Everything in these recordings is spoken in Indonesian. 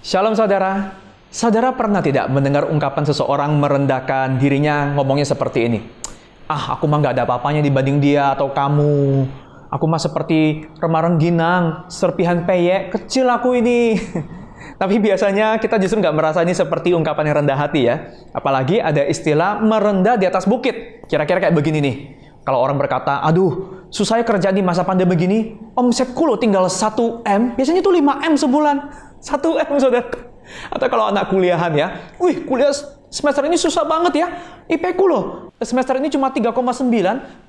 Shalom saudara. Saudara pernah tidak mendengar ungkapan seseorang merendahkan dirinya ngomongnya seperti ini? Aku mah nggak ada apa-apanya dibanding dia atau kamu. Aku mah seperti remah rengginang, serpihan peyek, kecil aku ini. Tapi biasanya kita justru nggak merasa ini seperti ungkapan yang rendah hati ya. Apalagi ada istilah merendah di atas bukit. Kira-kira kayak begini nih. Kalau orang berkata, aduh, susah ya kerja di masa pandemi begini, omsetku loh tinggal 1M, biasanya tuh 5M sebulan. 1M, saudara. Atau kalau anak kuliahan ya, kuliah semester ini susah banget ya, IP ku loh, semester ini cuma 3,9,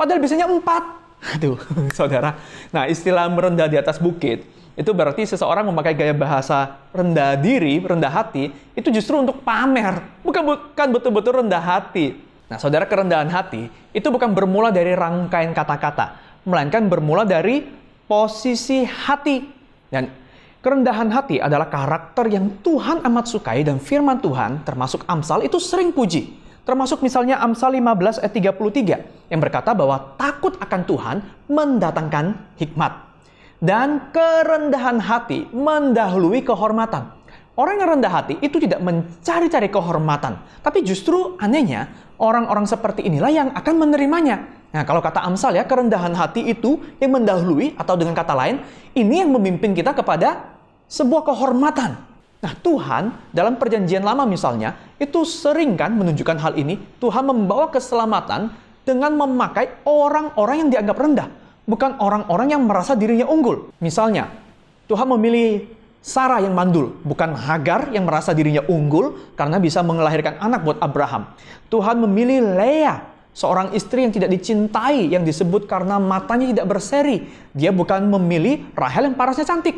padahal biasanya 4. Aduh, saudara. Nah, istilah merendah di atas bukit, itu berarti seseorang memakai gaya bahasa rendah diri, rendah hati, itu justru untuk pamer, bukan betul-betul rendah hati. Nah, saudara, kerendahan hati itu bukan bermula dari rangkaian kata-kata, melainkan bermula dari posisi hati. Dan kerendahan hati adalah karakter yang Tuhan amat sukai dan firman Tuhan, termasuk Amsal, itu sering puji. Termasuk misalnya Amsal 15 ayat 33 yang berkata bahwa takut akan Tuhan mendatangkan hikmat. Dan kerendahan hati mendahului kehormatan. Orang yang rendah hati itu tidak mencari-cari kehormatan, tapi justru anehnya orang-orang seperti inilah yang akan menerimanya. Nah, kalau kata Amsal ya, kerendahan hati itu yang mendahului, atau dengan kata lain, ini yang memimpin kita kepada sebuah kehormatan. Nah, Tuhan dalam perjanjian lama misalnya, itu sering kan menunjukkan hal ini. Tuhan membawa keselamatan dengan memakai orang-orang yang dianggap rendah, bukan orang-orang yang merasa dirinya unggul. Misalnya, Tuhan memilih Sarah yang mandul, bukan Hagar yang merasa dirinya unggul karena bisa melahirkan anak buat Abraham. Tuhan memilih Leah, seorang istri yang tidak dicintai, yang disebut karena matanya tidak berseri. Dia bukan memilih Rahel yang parasnya cantik.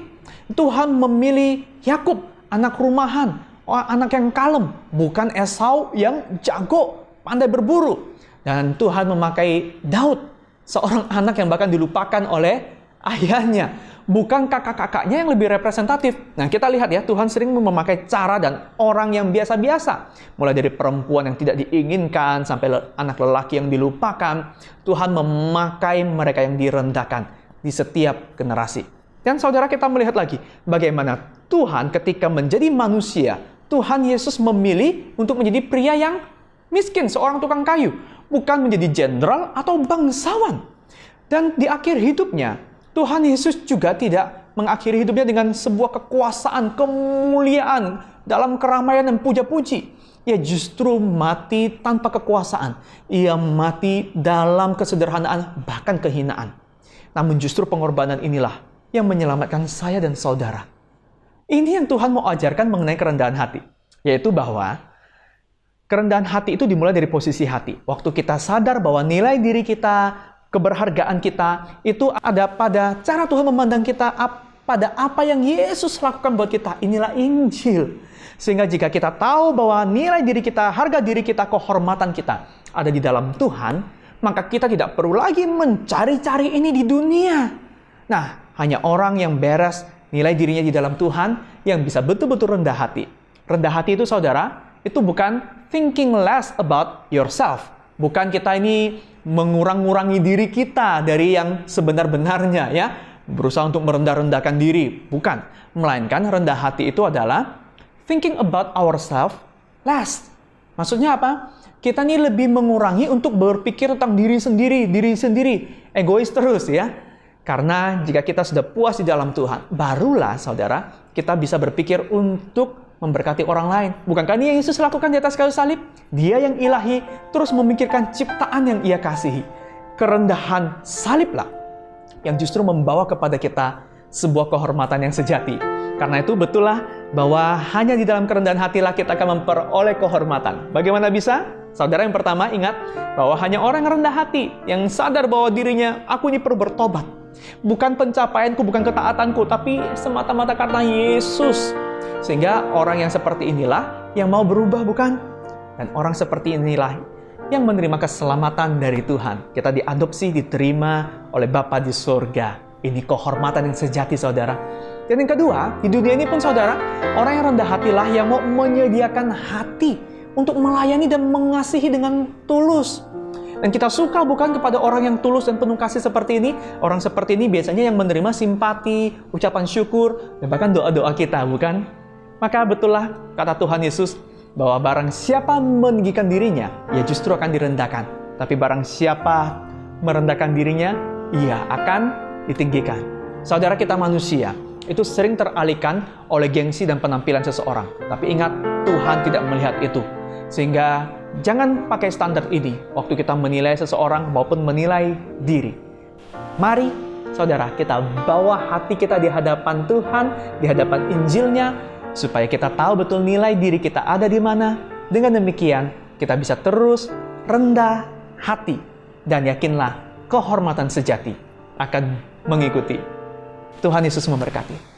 Tuhan memilih Yakub, anak rumahan, anak yang kalem, bukan Esau yang jago, pandai berburu. Dan Tuhan memakai Daud, seorang anak yang bahkan dilupakan oleh ayahnya, bukan kakak-kakaknya yang lebih representatif. Nah, kita lihat ya, Tuhan sering memakai cara dan orang yang biasa-biasa. Mulai dari perempuan yang tidak diinginkan, sampai anak lelaki yang dilupakan. Tuhan memakai mereka yang direndahkan di setiap generasi. Dan saudara, kita melihat lagi bagaimana Tuhan ketika menjadi manusia, Tuhan Yesus memilih untuk menjadi pria yang miskin, seorang tukang kayu. Bukan menjadi jenderal atau bangsawan. Dan di akhir hidupnya, Tuhan Yesus juga tidak mengakhiri hidupnya dengan sebuah kekuasaan, kemuliaan dalam keramaian dan puja-puji. Ia justru mati tanpa kekuasaan. Ia mati dalam kesederhanaan, bahkan kehinaan. Namun justru pengorbanan inilah yang menyelamatkan saya dan saudara. Ini yang Tuhan mau ajarkan mengenai kerendahan hati. Yaitu bahwa kerendahan hati itu dimulai dari posisi hati. Waktu kita sadar bahwa nilai diri kita, keberhargaan kita, itu ada pada cara Tuhan memandang kita, pada apa yang Yesus lakukan buat kita. Inilah Injil. Sehingga jika kita tahu bahwa nilai diri kita, harga diri kita, kehormatan kita ada di dalam Tuhan, maka kita tidak perlu lagi mencari-cari ini di dunia. Nah, hanya orang yang beres nilai dirinya di dalam Tuhan yang bisa betul-betul rendah hati. Rendah hati itu, saudara, itu bukan thinking less about yourself. Bukan kita ini mengurang-ngurangi diri kita dari yang sebenar-benarnya ya, berusaha untuk merendah-rendahkan diri, bukan. Melainkan rendah hati itu adalah thinking about ourselves less. Maksudnya apa? Kita ini lebih mengurangi untuk berpikir tentang diri sendiri, egois terus ya. Karena jika kita sudah puas di dalam Tuhan, barulah saudara, kita bisa berpikir untuk memberkati orang lain. Bukankah ini yang Yesus lakukan di atas kayu salib? Dia yang ilahi, terus memikirkan ciptaan yang Ia kasihi. Kerendahan saliblah yang justru membawa kepada kita sebuah kehormatan yang sejati. Karena itu betullah bahwa hanya di dalam kerendahan hatilah kita akan memperoleh kehormatan. Bagaimana bisa? Saudara, yang pertama, ingat bahwa hanya orang yang rendah hati, yang sadar bahwa dirinya, aku ini perlu bertobat. Bukan pencapaianku, bukan ketaatanku, tapi semata-mata karena Yesus. Sehingga orang yang seperti inilah yang mau berubah, bukan? Dan orang seperti inilah yang menerima keselamatan dari Tuhan. Kita diadopsi, diterima oleh Bapa di surga. Ini kehormatan yang sejati, saudara. Dan yang kedua, di dunia ini pun, saudara, orang yang rendah hatilah yang mau menyediakan hati untuk melayani dan mengasihi dengan tulus. Dan kita suka bukan kepada orang yang tulus dan penuh kasih seperti ini. Orang seperti ini biasanya yang menerima simpati, ucapan syukur, dan bahkan doa-doa kita, bukan? Maka betullah kata Tuhan Yesus bahwa barang siapa meninggikan dirinya, ia justru akan direndahkan. Tapi barang siapa merendahkan dirinya, ia akan ditinggikan. Saudara, kita manusia itu sering teralihkan oleh gengsi dan penampilan seseorang. Tapi ingat, Tuhan tidak melihat itu. Sehingga jangan pakai standar ini waktu kita menilai seseorang maupun menilai diri. Mari, saudara, kita bawa hati kita di hadapan Tuhan, di hadapan Injilnya, supaya kita tahu betul nilai diri kita ada di mana. Dengan demikian, kita bisa terus rendah hati. Dan yakinlah, kehormatan sejati akan mengikuti. Tuhan Yesus memberkati.